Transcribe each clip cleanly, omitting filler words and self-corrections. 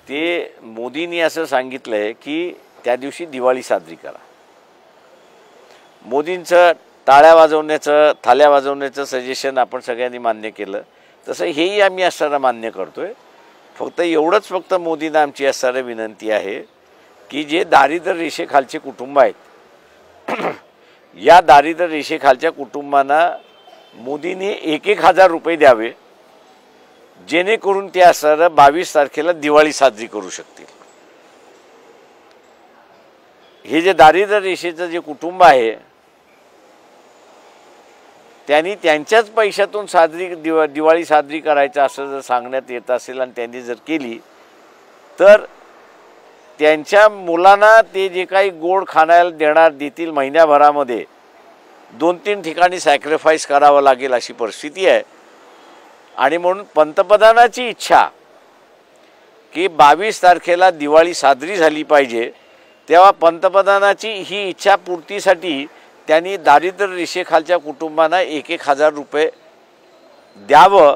ते मोदींनी असं सांगितलंय की त्या दिवशी दिवाळी साजरी करा. मोदींचं टाळ्या वाजवण्याचं थाल्या वाजवण्याचं सजेशन आपण सगळ्यांनी मान्य केलं, तसं हेही आम्ही असताना मान्य करतोय. फक्त मोदींना आमची असणारी विनंती आहे की जे दारिद्र्य रेषेखालचे कुटुंब आहेत या दारिद्र्य रेषेखालच्या कुटुंबांना मोदींनी 1,000 रुपये द्यावे, जेणेकरून ते असणारं 22 तारखेला दिवाळी साजरी करू शकतील. हे जे दारिद्र्य रेषेचं जे कुटुंब आहे त्यांनी त्यांच्याच पैशातून दिवाळी साजरी करायचं असं जर सांगण्यात येत असेल आणि त्यांनी जर केली तर त्यांच्या मुलांना ते जे काही गोड खाण्याला देतील महिन्याभरामध्ये 2-3 ठिकाणी सॅक्रिफाईस करावं लागेल अशी परिस्थिती आहे. आणि म्हणून पंतप्रधानाची इच्छा की 22 तारखेला दिवाळी साजरी झाली पाहिजे, तेव्हा पंतप्रधानाची ही इच्छा पूर्तीसाठी त्यांनी दारिद्र्य रेषेखालच्या कुटुंबांना 1,000 रुपये द्यावं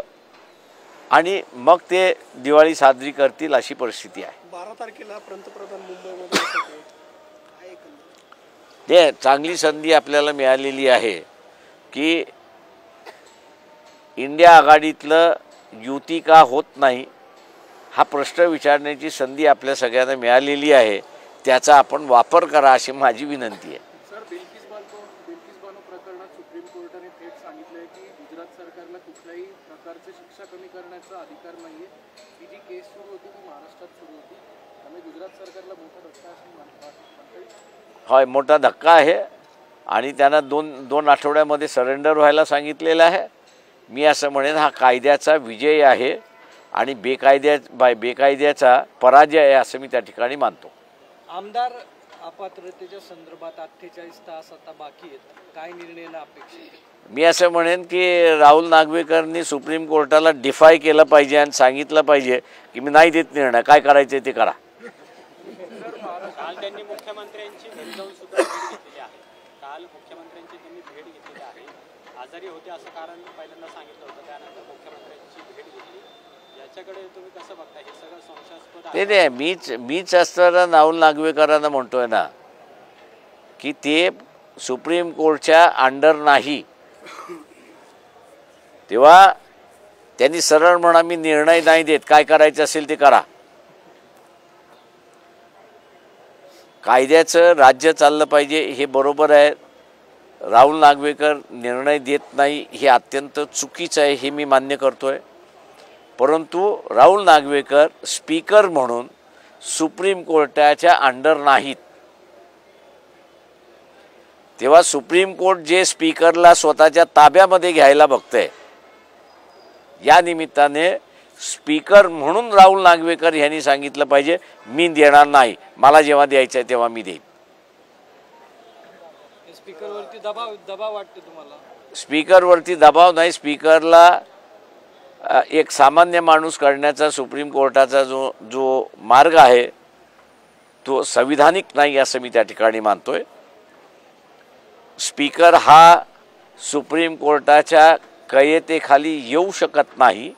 आणि मग ते दिवाळी साजरी करतील अशी परिस्थिती आहे. 12 तारखेला पंतप्रधान मुंबईमध्ये ते चांगली संधी आपल्याला मिळालेली आहे की इंडिया आघाडीतलं युती का होत नाही हा प्रश्न विचारण्याची संधी आपल्या सगळ्यांना मिळालेली आहे. त्याचा आपण वापर करा अशी माझी विनंती आहे. सर, बिल्किस बानो प्रकरणात सुप्रीम कोर्टाने थेट सांगितलंय की गुजरात सरकारला कुठल्याही प्रकारची शिक्षा कमी करण्याचा अधिकार नाहीये. ही जी केस सुरू होती ती महाराष्ट्रात सुरू होती, त्यामुळे गुजरात सरकारला मोठा धक्का असं म्हणतात. होय, मोठा धक्का आहे आणि त्यांना दोन आठवड्यामध्ये सरेंडर व्हायला सांगितलेलं आहे. मी असं म्हणेन हा कायद्याचा विजय आहे आणि बेकायद्याचा पराजय आहे असं मी त्या ठिकाणी मानतो. आमदार अपात्रतेच्या संदर्भात 48 तास आता बाकी आहेत, काय निर्णय अपेक्षित? मी असं म्हणेन की राहुल नागवेकरनी सुप्रीम कोर्टाला डिफाय केलं पाहिजे आणि सांगितलं पाहिजे की मी नाही देत निर्णय, काय करायचं ते करा. काल त्यांनी मुख्यमंत्र्यांची भेट जाऊन सुद्धा भेट घेतलेली आहे. काल मुख्यमंत्र्यांची त्यांनी भेट घेतलेली आहे. आजारी होते असं कारण पहिल्यांदा सांगितलं होतं, त्यानंतर मुख्यमंत्र्यांची भेट घेतली. याच्याकडे तुम्ही कसं बघता? हे सगळं संशयास्पद आहे. ते मीच असताना राहुल नागवेकरांना म्हणतोय ना की ते सुप्रीम कोर्टच्या अंडर नाही, तेव्हा त्यांनी सरळ म्हणा मी निर्णय नाही देत, काय करायचं असेल ते करा. कायद्याचं राज्य चाललं पाहिजे हे बरोबर आहे. राहुल नागवेकर निर्णय देत नाही हे अत्यंत चुकीचं आहे हे मी मान्य करतोय. परंतु राहुल नागवेकर स्पीकर म्हणून सुप्रीम कोर्टाच्या अंडर नाहीत. तेव्हा सुप्रीम कोर्ट जे स्पीकरला स्वतःच्या ताब्यामध्ये घ्यायला बघतंय, या निमित्ताने स्पीकर म्हणून राहुल नागवेकर यांनी सांगितलं पाहिजे मी देणार नाही, मला जेव्हा द्यायचं आहे तेव्हा मी देईन. स्पीकरवरती दबाव वाटतो तुम्हाला? स्पीकरवरती दबाव नाही, स्पीकरला एक सामान्य माणूस करण्याचा सुप्रीम कोर्टाचा जो मार्ग आहे तो संविधानिक नाही असं मी त्या ठिकाणी मानतोय. स्पीकर हा सुप्रीम कोर्टाच्या कैयतेखाली येऊ शकत नाही.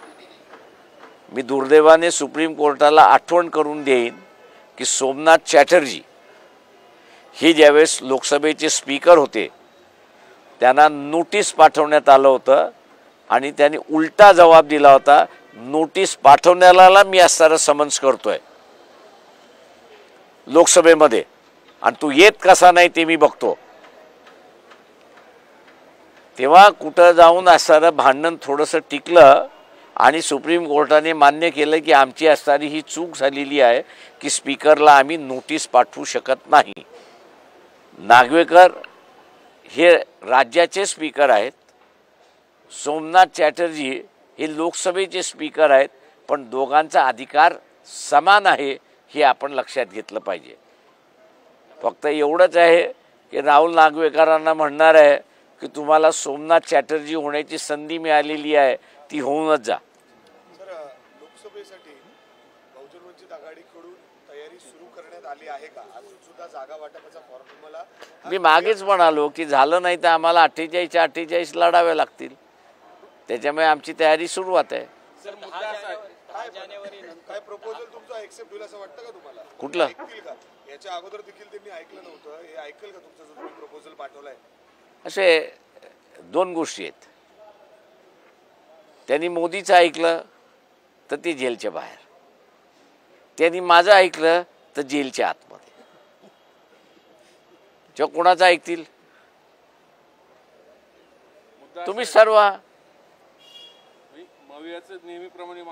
मी दुर्दैवाने सुप्रीम कोर्टाला आठवण करून देईन की सोमनाथ चॅटर्जी हे ज्यावेळेस लोकसभेचे स्पीकर होते त्यांना नोटीस पाठवण्यात आलं होतं आणि त्यांनी उलटा जबाब दिला होता, नोटीस पाठवण्याला मी असणारं समन्स करतोय लोकसभेमध्ये आणि तू येत कसा नाही ते मी बघतो. तेव्हा कुठं जाऊन असणारं भांडण थोडंसं टिकलं आणि सुप्रीम कोर्टाने मान्य केलं की आमची असणारी ही चूक झालेली आहे की स्पीकरला आम्ही नोटीस पाठवू शकत नाही. नागवेकर हे राज्याचे स्पीकर आहेत, सोमनाथ चॅटर्जी हे लोकसभेचे स्पीकर आहेत, पण दोघांचा अधिकार समान आहे हे आपण लक्षात घेतलं पाहिजे. फक्त एवढंच आहे की राहुल नागवेकरांना म्हणणार आहे की तुम्हाला सोमनाथ चॅटर्जी होण्याची संधी मिळालेली आहे, ती होऊनच जा. सर, लोकसभेसाठी बहुजन वंचित आघाडीकडून तयारी सुरू करण्यात आली आहे का? अजून सुद्धा जागा वाटपाचा फॉर्म्युला मी मागेच म्हणालो की झालं नाही तर आम्हाला 48च्या 48 लढाव्या लागतील, त्याच्यामुळे आमची तयारी सुरुवात आहे. काय प्रपोजल तुमचं आहे? एक्सेप्ट होईल असं वाटतं का तुम्हाला? कुठलं? ऐकतील का? याच्या अगोदर देखील त्यांनी ऐकलं नव्हतं, हे ऐकेल का तुमचा जो तुम्ही प्रपोजल पाठवलाय? असे दोन गोष्टी आहेत. त्यांनी मोदीचं ऐकलं तर ते जेलच्या बाहेर, त्यांनी माझं ऐकलं तर जेलच्या आतमध्ये. जेव्हा कोणाचं ऐकतील? तुम्हीच ठरवा. मवियाचं नेहमीप्रमाणे